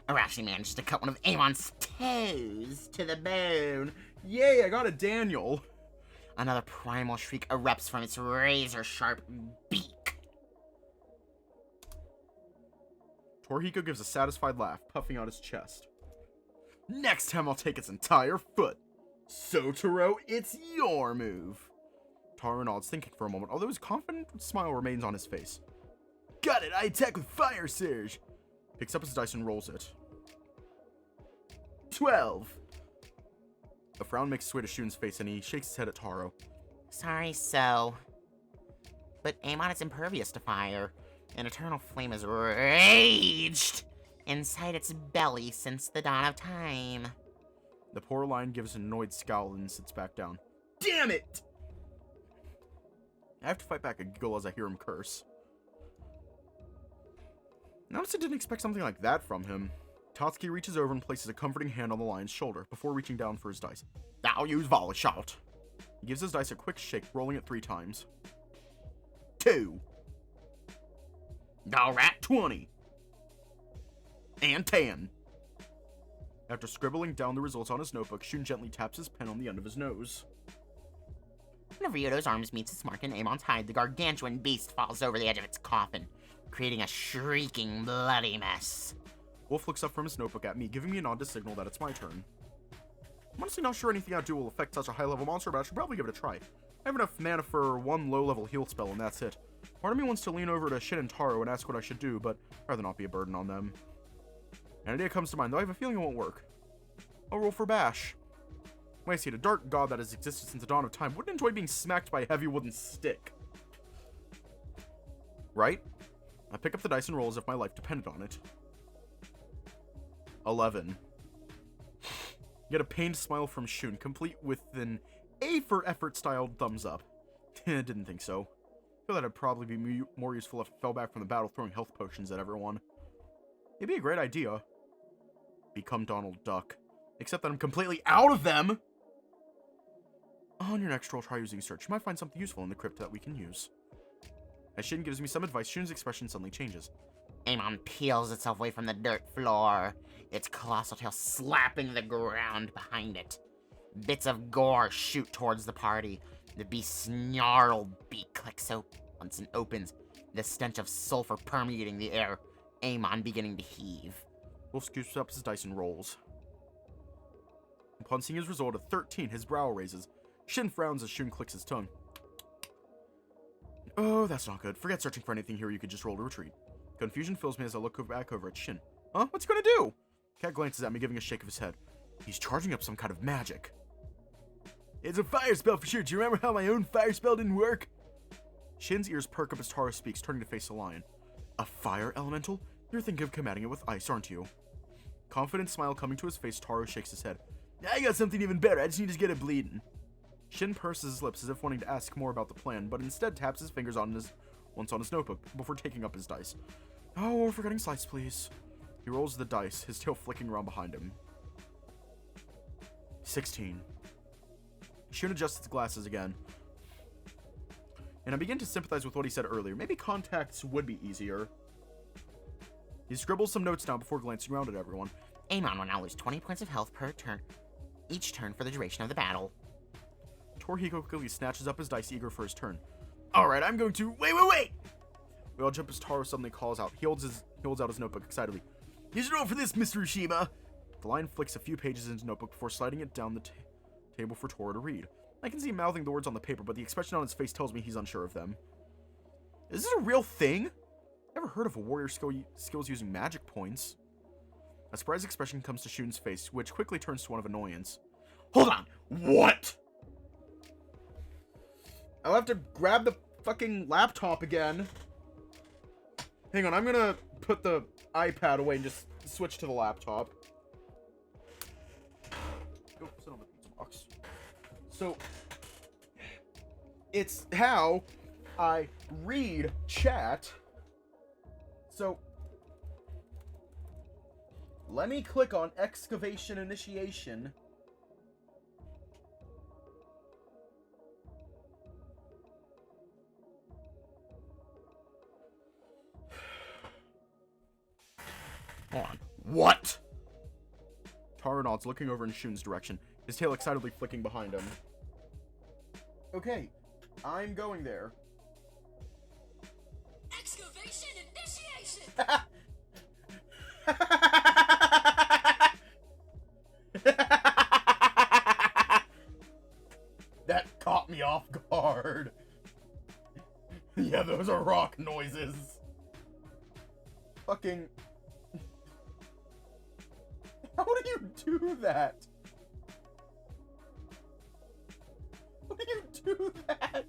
Arashi managed to cut one of Amon's toes to the bone. Yay, I got a Daniel. Another primal shriek erupts from its razor-sharp beak. Toriko gives a satisfied laugh, puffing out his chest. Next time I'll take its entire foot. Soutarou, it's your move. Taro nods, thinking for a moment, although his confident smile remains on his face. Got it, I attack with Fire Surge. Picks up his dice and rolls it. 12. A frown makes its way to Shun's face, and he shakes his head at Taro. Sorry, so. But Amon is impervious to fire. An eternal flame has raged inside its belly since the dawn of time. The poor lion gives an annoyed scowl and sits back down. Damn it! I have to fight back a giggle as I hear him curse. I honestly didn't expect something like that from him. Tatsuki reaches over and places a comforting hand on the lion's shoulder before reaching down for his dice. I'll use volley shot. He gives his dice a quick shake, rolling it 3 times. 2. Alright, 20. And 10. After scribbling down the results on his notebook, Shun gently taps his pen on the end of his nose. When Ryoto's arms meets its mark in Amon's hide, the gargantuan beast falls over the edge of its coffin, creating a shrieking, bloody mess. Wolf looks up from his notebook at me, giving me a nod to signal that it's my turn. I'm honestly not sure anything I do will affect such a high-level monster, but I should probably give it a try. I have enough mana for 1 low-level heal spell, and that's it. Part of me wants to lean over to Shin and Taro and ask what I should do, but I'd rather not be a burden on them. An idea comes to mind, though I have a feeling it won't work. I'll roll for Bash. Wait, see, a dark god that has existed since the dawn of time wouldn't enjoy being smacked by a heavy wooden stick. Right? I pick up the dice and roll as if my life depended on it. 11. Get a pained smile from Shun, complete with an A for effort styled thumbs up. Didn't think so. Feel that I'd probably be more useful if I fell back from the battle throwing health potions at everyone. It'd be a great idea. Become Donald Duck. Except that I'm completely out of them! On your next roll, try using search. You might find something useful in the crypt that we can use. As Shin gives me some advice, Shun's expression suddenly changes. Amon peels itself away from the dirt floor, its colossal tail slapping the ground behind it. Bits of gore shoot towards the party. The beast's snarled beak clicks once and opens, the stench of sulfur permeating the air, Amon beginning to heave. Wolf scoops up his dice and rolls. Upon seeing his result of 13, his brow raises. Shin frowns as Shun clicks his tongue. Oh, that's not good. Forget searching for anything here, you could just roll to retreat. Confusion fills me as I look back over at Shin. Huh? What's he gonna do? Cat glances at me, giving a shake of his head. He's charging up some kind of magic. It's a fire spell for sure. Do you remember how my own fire spell didn't work? Shin's ears perk up as Taro speaks, turning to face the lion. A fire elemental? You're thinking of combating it with ice, aren't you? Confident smile coming to his face, Taro shakes his head. I got something even better. I just need to get it bleeding. Shin purses his lips as if wanting to ask more about the plan, but instead taps his fingers once on his notebook before taking up his dice. Oh, we're forgetting slice, please. He rolls the dice, his tail flicking around behind him. 16. Shun adjusts his glasses again. And I begin to sympathize with what he said earlier. Maybe contacts would be easier. He scribbles some notes down before glancing around at everyone. Amon will now lose 20 points of health per turn, each turn for the duration of the battle. Torihiko quickly snatches up his dice, eager for his turn. Alright, I'm going to... Wait! We all jump as Taro suddenly calls out. He holds out his notebook excitedly. Here's your roll for this, Mr. Ushima! The lion flicks a few pages in his notebook before sliding it down the table for Toro to read. I can see him mouthing the words on the paper, but the expression on his face tells me he's unsure of them. Is this a real thing? Never heard of a warrior skills using magic points. A surprised expression comes to Shun's face, which quickly turns to one of annoyance. Hold on! What?! I'll have to grab the fucking laptop again. Hang on, I'm gonna put the iPad away and just switch to the laptop. Oh, sit on the pizza box. So, it's how I read chat. So, let me click on excavation initiation. Hold on. What? Taro nods, looking over in Shun's direction, his tail excitedly flicking behind him. Okay, I'm going there. Excavation initiation! That caught me off guard. Yeah, those are rock noises. Fucking... How do you do that? How do you do that?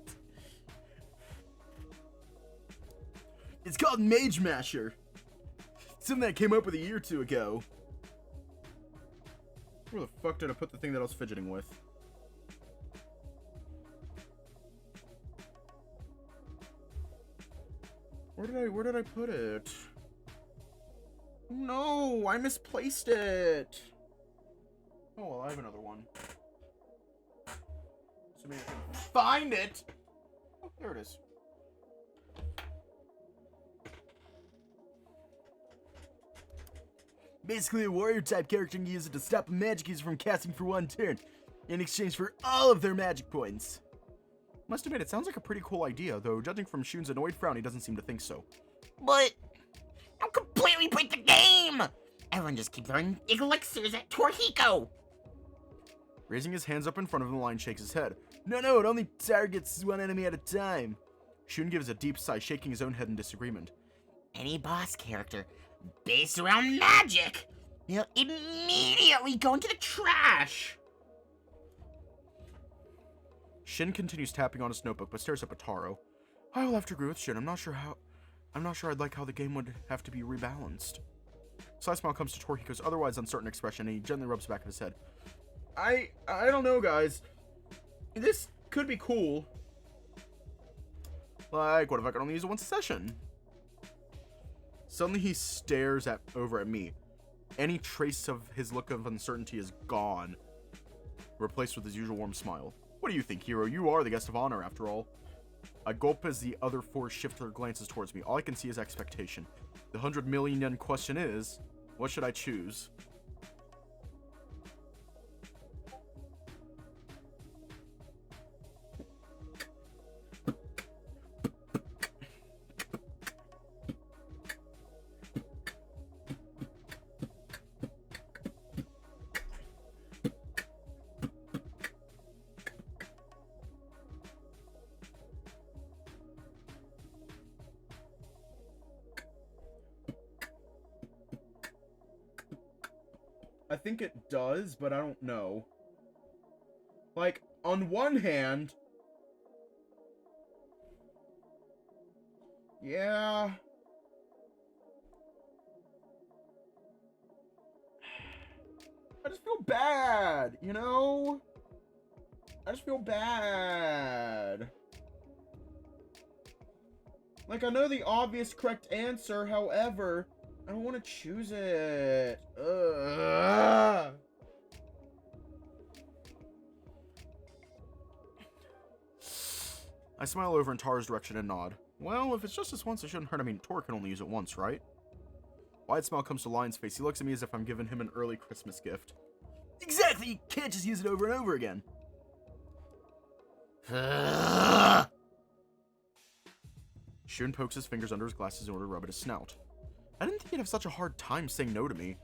It's called Mage Masher. Something that came up with a year or two ago. Where the fuck did I put the thing that I was fidgeting with? Where did I put it? No, I misplaced it. Oh, well, I have another one. So maybe I can find it. Oh, there it is. Basically, a warrior type character can use it to stop a magic user from casting for one turn, in exchange for all of their magic points. Must admit, it sounds like a pretty cool idea, though judging from Shun's annoyed frown, he doesn't seem to think so. But I'll completely break the game! Everyone just keep throwing elixirs at Torihiko! Raising his hands up in front of him, the lion shakes his head. No, it only targets one enemy at a time. Shun gives a deep sigh, shaking his own head in disagreement. Any boss character based around magic will immediately go into the trash! Shin continues tapping on his notebook, but stares up at Taro. I will have to agree with Shin. I'm not sure I'd like how the game would have to be rebalanced. Sly smile comes to Torihiko's otherwise uncertain expression, and he gently rubs the back of his head. I don't know, guys. This could be cool. Like, what if I could only use it once a session? Suddenly he stares over at me. Any trace of his look of uncertainty is gone, replaced with his usual warm smile. What do you think, hero? You are the guest of honor, after all. I gulp as the other four shift their glances towards me. All I can see is expectation. The 100 million yen question is, what should I choose? I think it does, but I don't know. Like, on one hand... Yeah... I just feel bad, you know? I just feel bad. Like, I know the obvious correct answer, however... I don't want to choose it. Ugh. I smile over in Tara's direction and nod. Well, if it's just this once, it shouldn't hurt. I mean, Tor can only use it once, right? Wide smile comes to Lion's face. He looks at me as if I'm giving him an early Christmas gift. Exactly! You can't just use it over and over again. Shun pokes his fingers under his glasses in order to rub at his snout. I didn't think he'd have such a hard time saying no to me.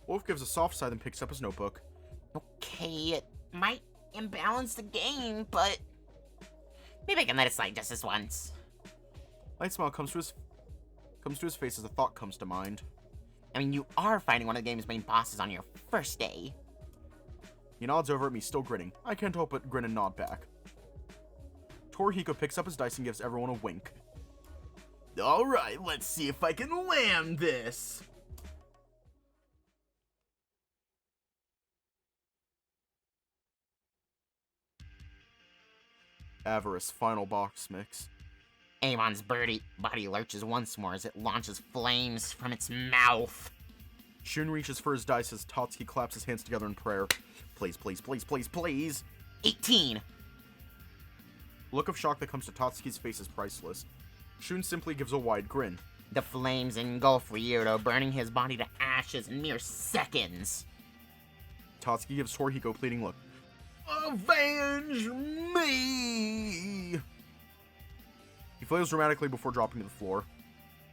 Wolf gives a soft sigh, then picks up his notebook. Okay, it might imbalance the game, but maybe I can let it slide just this once. Light smile comes to his face as a thought comes to mind. I mean, you are fighting one of the game's main bosses on your first day. He nods over at me, still grinning. I can't help but grin and nod back. Torihiko picks up his dice and gives everyone a wink. Alright, let's see if I can land this. Avarice, final box mix. Amon's body lurches once more as it launches flames from its mouth. Shun reaches for his dice as Tatsuki claps his hands together in prayer. Please, please, please, please, please. 18. Look of shock that comes to Tatsuki's face is priceless. Shun simply gives a wide grin. The flames engulf Ryudo, burning his body to ashes in mere seconds. Tatsuki gives Torihiko a pleading look. Avenge me! He flails dramatically before dropping to the floor.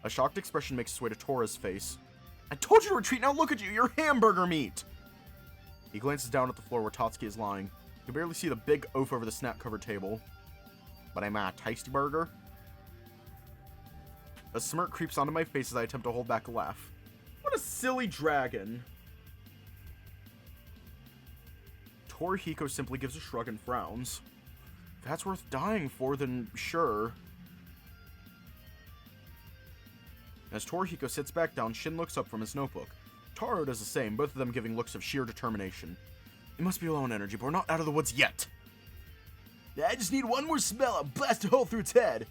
A shocked expression makes its way to Tora's face. I told you to retreat, now look at you, you're hamburger meat! He glances down at the floor where Tatsuki is lying. You can barely see the big oaf over the snack-covered table. But I'm a tasty burger. A smirk creeps onto my face as I attempt to hold back a laugh. What a silly dragon. Torihiko simply gives a shrug and frowns. If that's worth dying for, then sure. As Torihiko sits back down, Shin looks up from his notebook. Taro does the same, both of them giving looks of sheer determination. It must be low on energy, but we're not out of the woods yet. I just need one more smell, I'll blast a hole through its head.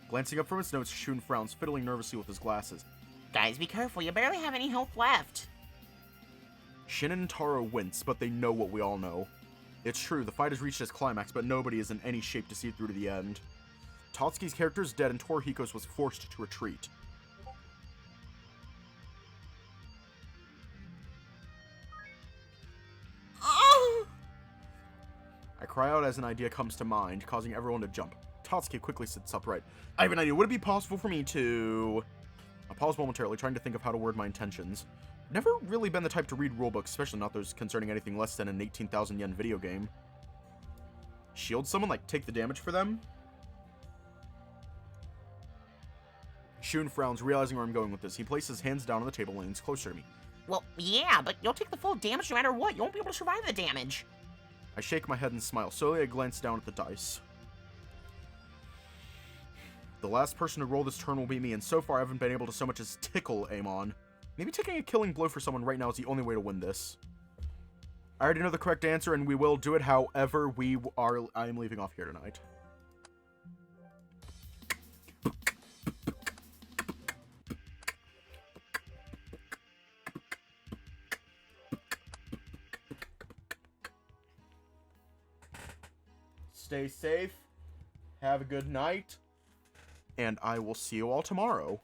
Glancing up from his notes, Shun frowns, fiddling nervously with his glasses. Guys, be careful, you barely have any health left. Shin and Taro wince, but they know what we all know. It's true, the fight has reached its climax, but nobody is in any shape to see it through to the end. Tatsuki's character is dead, and Torihiko's was forced to retreat. I cry out as an idea comes to mind, causing everyone to jump. Tatsuki quickly sits upright. I have an idea. Would it be possible for me to... I pause momentarily, trying to think of how to word my intentions. I've never really been the type to read rulebooks, especially not those concerning anything less than an 18,000 yen video game. Shield someone? Like, take the damage for them? Shun frowns, realizing where I'm going with this. He places his hands down on the table and leans closer to me. Well, yeah, but you'll take the full damage no matter what. You won't be able to survive the damage. I shake my head and smile. Slowly, I glance down at the dice. The last person to roll this turn will be me, and so far I haven't been able to so much as tickle Amon. Maybe taking a killing blow for someone right now is the only way to win this. I already know the correct answer, and we will do it. However, I am leaving off here tonight. stay safe, have a good night, and I will see you all tomorrow.